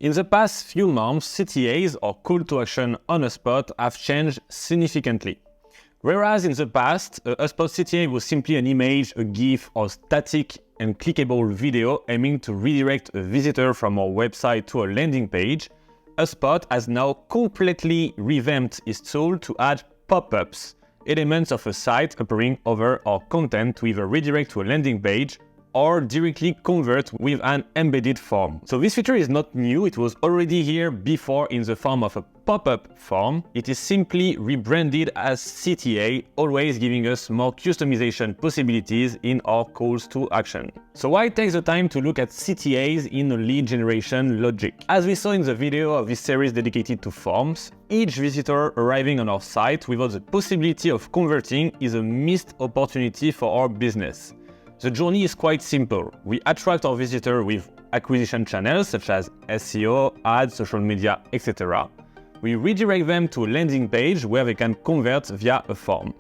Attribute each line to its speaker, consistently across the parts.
Speaker 1: In the past few months, CTAs or call to action on HubSpot have changed significantly. Whereas in the past, a HubSpot CTA was simply an image, a GIF, or static and clickable video aiming to redirect a visitor from our website to a landing page, HubSpot has now completely revamped its tool to add pop-ups, elements of a site appearing over our content to either redirect to a landing page or directly convert with an embedded form. So this feature is not new, it was already here before in the form of a pop-up form. It is simply rebranded as CTA, always giving us more customization possibilities in our calls to action. So why take the time to look at CTAs in a lead generation logic? As we saw in the video of this series dedicated to forms, each visitor arriving on our site without the possibility of converting is a missed opportunity for our business. The journey is quite simple. We attract our visitor with acquisition channels such as SEO, ads, social media, etc. We redirect them to a landing page where they can convert via a form.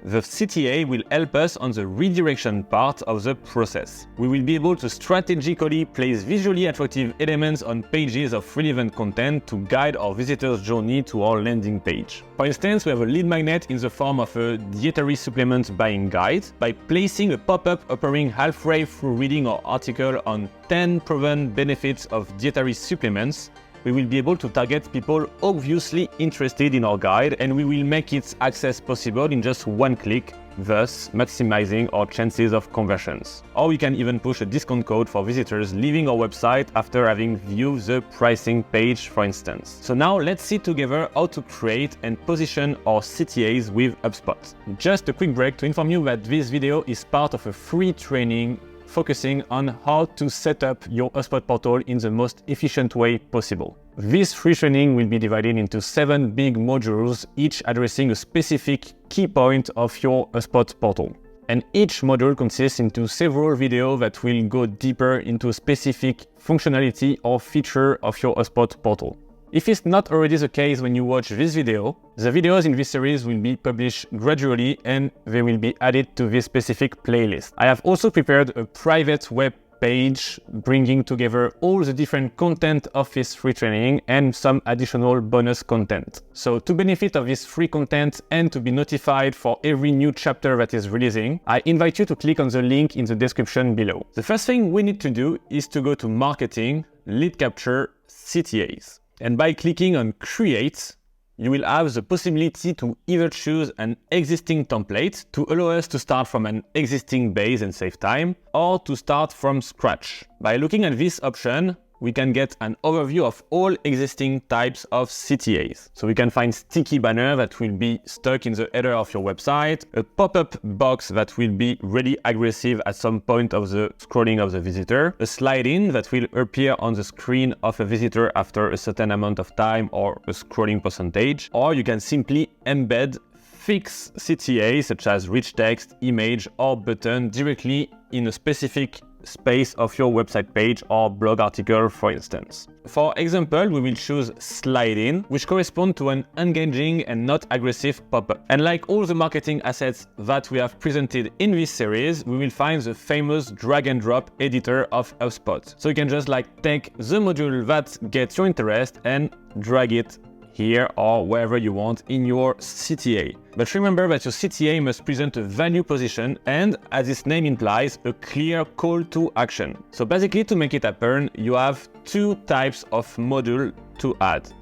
Speaker 1: The CTA will help us on the redirection part of the process. We will be able to strategically place visually attractive elements on pages of relevant content to guide our visitors' journey to our landing page. For instance, we have a lead magnet in the form of a dietary supplement buying guide. By placing a pop-up appearing halfway through reading our article on 10 proven benefits of dietary supplements, we will be able to target people obviously interested in our guide, and we will make its access possible in just one click, thus maximizing our chances of conversions. Or we can even push a discount code for visitors leaving our website after having viewed the pricing page, for instance. So now let's see together how to create and position our CTAs with HubSpot. Just a quick break to inform you that this video is part of a free training focusing on how to set up your HubSpot portal in the most efficient way possible. This free training will be divided into 7 big modules, each addressing a specific key point of your HubSpot portal. And each module consists into several videos that will go deeper into a specific functionality or feature of your HubSpot portal. If it's not already the case when you watch this video, the videos in this series will be published gradually and they will be added to this specific playlist. I have also prepared a private web page bringing together all the different content of this free training and some additional bonus content. So to benefit of this free content and to be notified for every new chapter that is releasing, I invite you to click on the link in the description below. The first thing we need to do is to go to Marketing, Lead Capture, CTAs. And by clicking on Create, you will have the possibility to either choose an existing template to allow us to start from an existing base and save time, or to start from scratch. By looking at this option, we can get an overview of all existing types of CTAs. So we can find sticky banner that will be stuck in the header of your website, a pop-up box that will be really aggressive at some point of the scrolling of the visitor, a slide-in that will appear on the screen of a visitor after a certain amount of time or a scrolling percentage, or you can simply embed fixed CTAs such as rich text, image, or button directly in a specific space of your website page or blog article, for instance. For example, we will choose slide in, which corresponds to an engaging and not aggressive pop-up. And like all the marketing assets that we have presented in this series, we will find the famous drag and drop editor of HubSpot. So you can just take the module that gets your interest and drag it here or wherever you want in your CTA. But remember that your CTA must present a value position and, as its name implies, a clear call to action. So basically, to make it happen, you have 2 types of module to add.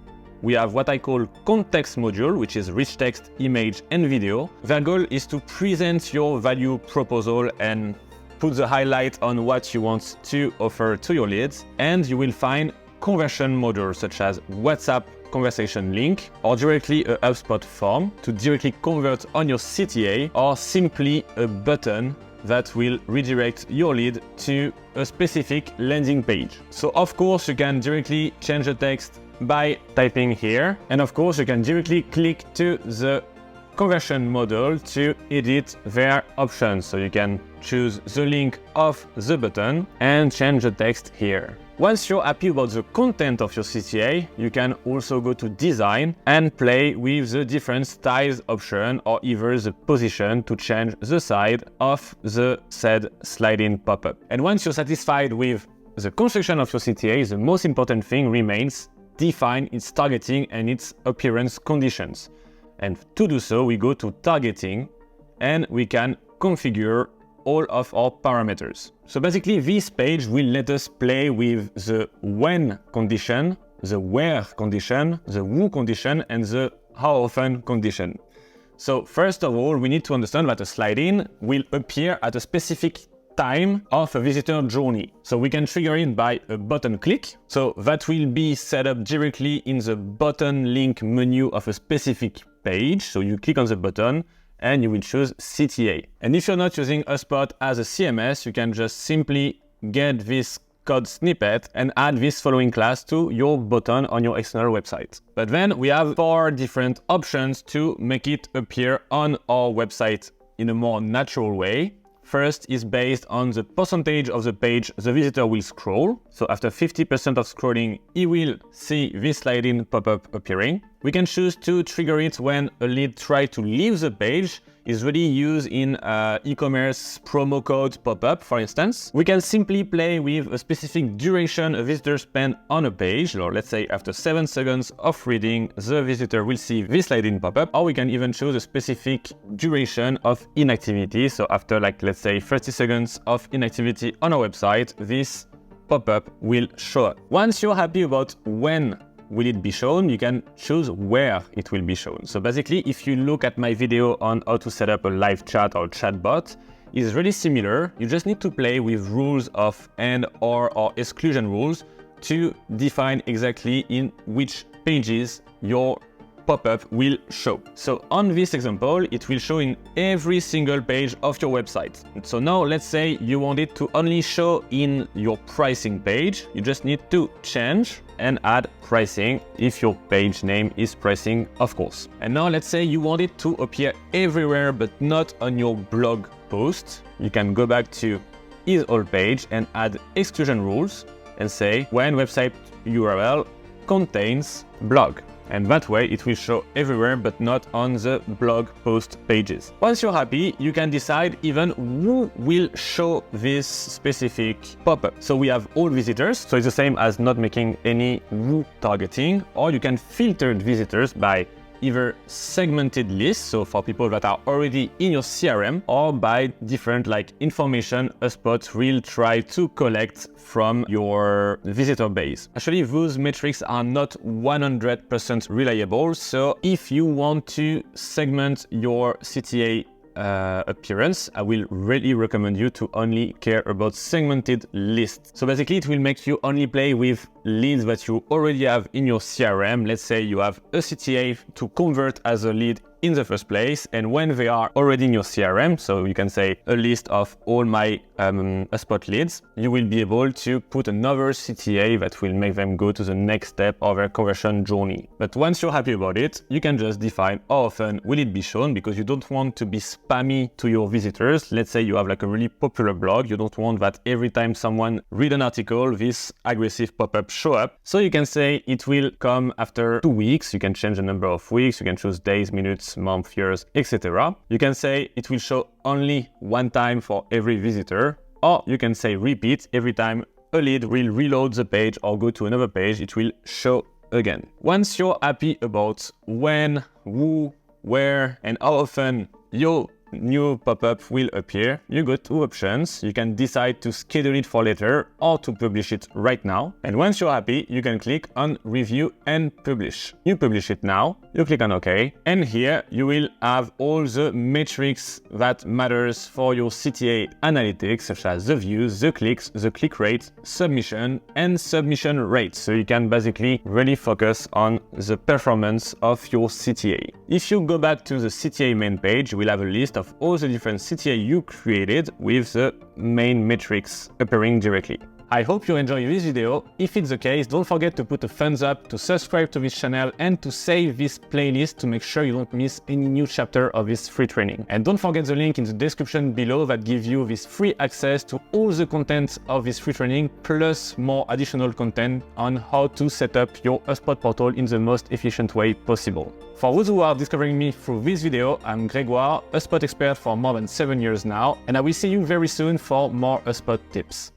Speaker 1: We have what I call context module, which is rich text, image, and video. Their goal is to present your value proposal and put the highlight on what you want to offer to your leads. And you will find conversion modules such as WhatsApp conversation link, or directly a HubSpot form to directly convert on your CTA, or simply a button that will redirect your lead to a specific landing page. So of course you can directly change the text by typing here, and of course you can directly click to the conversion model to edit their options. So you can choose the link of the button and change the text here. Once you're happy about the content of your CTA, you can also go to Design and play with the different styles option or either the position to change the side of the said slide-in pop-up. And once you're satisfied with the construction of your CTA, the most important thing remains define its targeting and its appearance conditions. And to do so, we go to targeting and we can configure all of our parameters. So basically, this page will let us play with the when condition, the where condition, the who condition, and the how often condition. So first of all, we need to understand that a slide-in will appear at a specific time of a visitor journey. So we can trigger it by a button click. So that will be set up directly in the button link menu of a specific page. So you click on the button and you will choose CTA. And if you're not using HubSpot as a CMS, you can just simply get this code snippet and add this following class to your button on your external website. But then we have 4 different options to make it appear on our website in a more natural way. First is based on the percentage of the page the visitor will scroll. So after 50% of scrolling, he will see this slide-in pop-up appearing. We can choose to trigger it when a lead tries to leave the page. Is really used in e-commerce promo code pop-up, for instance. We can simply play with a specific duration a visitor spends on a page, or let's say after 7 seconds of reading, the visitor will see this slide-in pop-up, or we can even choose a specific duration of inactivity. So after let's say 30 seconds of inactivity on our website, this pop-up will show up. Once you're happy about when will it be shown, you can choose where it will be shown. So basically, if you look at my video on how to set up a live chat or chatbot, it's really similar. You just need to play with rules of and or exclusion rules to define exactly in which pages your pop-up will show. So on this example, it will show in every single page of your website. So now let's say you want it to only show in your pricing page. You just need to change and add pricing if your page name is pricing, of course. And now let's say you want it to appear everywhere but not on your blog post. You can go back to is all page and add exclusion rules and say when website URL contains blog. And that way it will show everywhere but not on the blog post pages. Once you're happy, you can decide even who will show this specific pop-up. So we have all visitors, so it's the same as not making any who targeting, or you can filter visitors by either segmented lists, so for people that are already in your CRM, or by different information HubSpot will try to collect from your visitor base. Actually, those metrics are not 100% reliable, so if you want to segment your CTA appearance, I will really recommend you to only care about segmented lists. So basically it will make you only play with leads that you already have in your CRM. Let's say you have a CTA to convert as a lead in the first place, and when they are already in your CRM, so you can say a list of all my HubSpot leads, you will be able to put another CTA that will make them go to the next step of their conversion journey. But once you're happy about it, you can just define how often will it be shown, because you don't want to be spammy to your visitors. Let's say you have a really popular blog, you don't want that every time someone read an article, this aggressive pop-up show up. So you can say it will come after 2 weeks. You can change the number of weeks, you can choose days, minutes, months, years, etc. You can say it will show only one time for every visitor, or you can say repeat every time a lead will reload the page or go to another page, it will show again. Once you're happy about when, who, where, and how often your new pop-up will appear, you go to options. You can decide to schedule it for later or to publish it right now. And once you're happy, you can click on review and publish. You publish it now, you click on OK, and here you will have all the metrics that matters for your CTA analytics, such as the views, the clicks, the click rate, submission, and submission rate. So you can basically really focus on the performance of your CTA. If you go back to the CTA main page, you will have a list of all the different CTA you created with the main metrics appearing directly. I hope you enjoy this video. If it's the case, don't forget to put a thumbs up, to subscribe to this channel, and to save this playlist to make sure you don't miss any new chapter of this free training. And don't forget the link in the description below that gives you this free access to all the content of this free training, plus more additional content on how to set up your HubSpot portal in the most efficient way possible. For those who are discovering me through this video, I'm Grégoire, HubSpot expert for more than 7 years now, and I will see you very soon for more HubSpot tips.